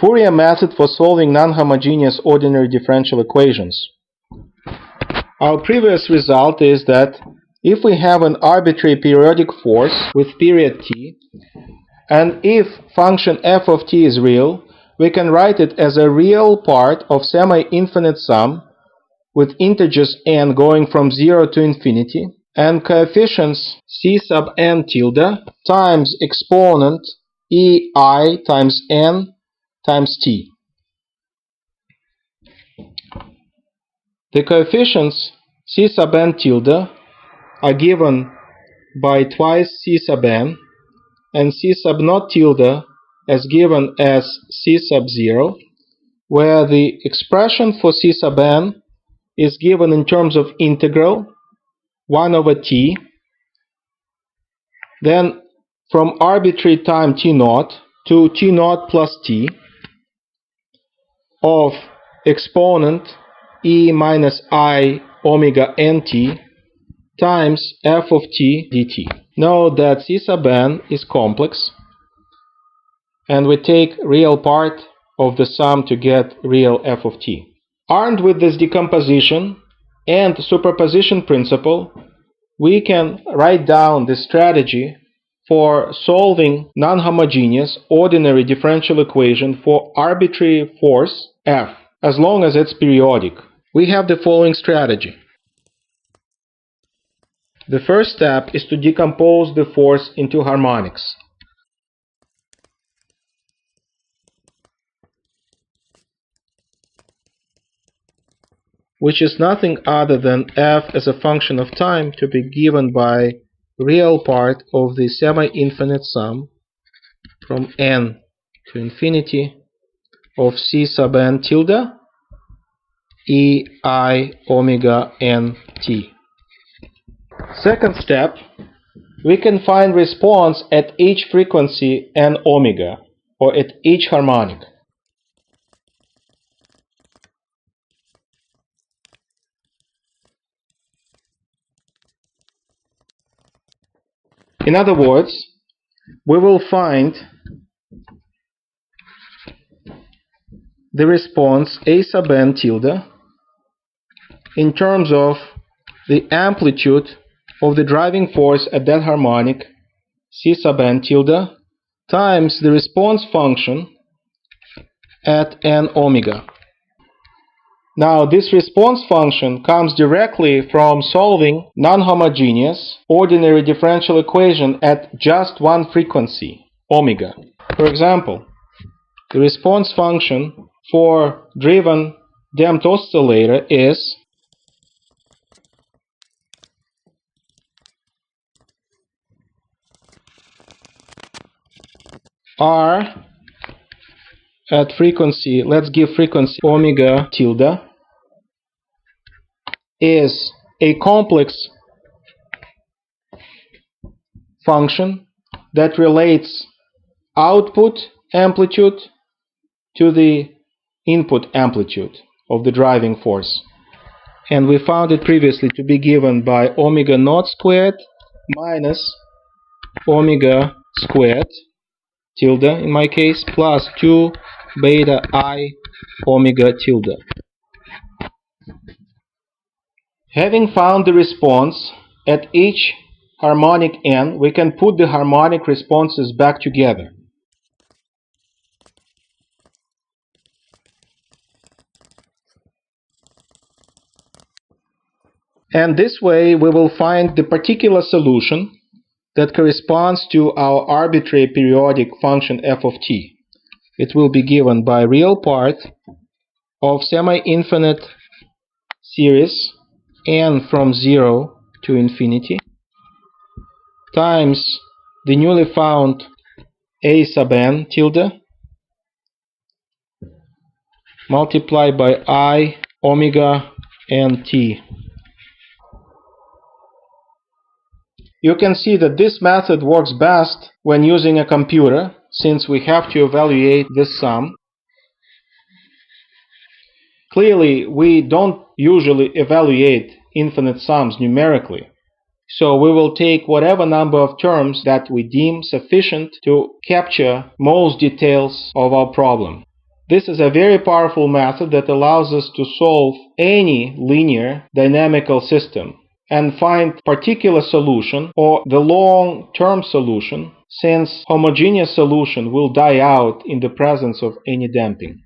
Fourier method for solving non-homogeneous ordinary differential equations. Our previous result is that if we have an arbitrary periodic force with period t, and if function f of t is real, we can write it as a real part of semi-infinite sum with integers n going from 0 to infinity, and coefficients c sub n tilde times exponent ei times n times t. The coefficients c sub n tilde are given by twice c sub n, and c sub naught tilde as given as c sub 0, where the expression for c sub n is given in terms of integral 1 over t, then from arbitrary time t naught to t naught plus t of exponent e minus I omega nt times f of t dt. Note that c sub n is complex, and we take real part of the sum to get real f of t. Armed with this decomposition and superposition principle, we can write down the strategy for solving non-homogeneous ordinary differential equation for arbitrary force f, as long as it's periodic. We have the following strategy. The first step is to decompose the force into harmonics. Which is nothing other than f as a function of time to be given by real part of the semi-infinite sum from n to infinity of c sub n tilde e I omega n t. Second step, we can find response at each frequency n omega, or at each harmonic. In other words, we will find the response a sub n tilde in terms of the amplitude of the driving force at that harmonic c sub n tilde times the response function at n omega. Now, this response function comes directly from solving non-homogeneous ordinary differential equation at just one frequency, omega. For example, the response function for driven damped oscillator is R at frequency, let's give frequency omega tilde, is a complex function that relates output amplitude to the input amplitude of the driving force. And we found it previously to be given by omega naught squared minus omega squared tilde in my case plus 2 beta I omega tilde. Having found the response at each harmonic n, we can put the harmonic responses back together. And this way we will find the particular solution that corresponds to our arbitrary periodic function f of t. It will be given by real part of semi-infinite series n from 0 to infinity times the newly found a sub n tilde multiplied by I omega n t. You can see that this method works best when using a computer, since we have to evaluate this sum. Clearly, we don't usually evaluate infinite sums numerically, so we will take whatever number of terms that we deem sufficient to capture most details of our problem. This is a very powerful method that allows us to solve any linear dynamical system and find particular solution or the long-term solution, since homogeneous solution will die out in the presence of any damping.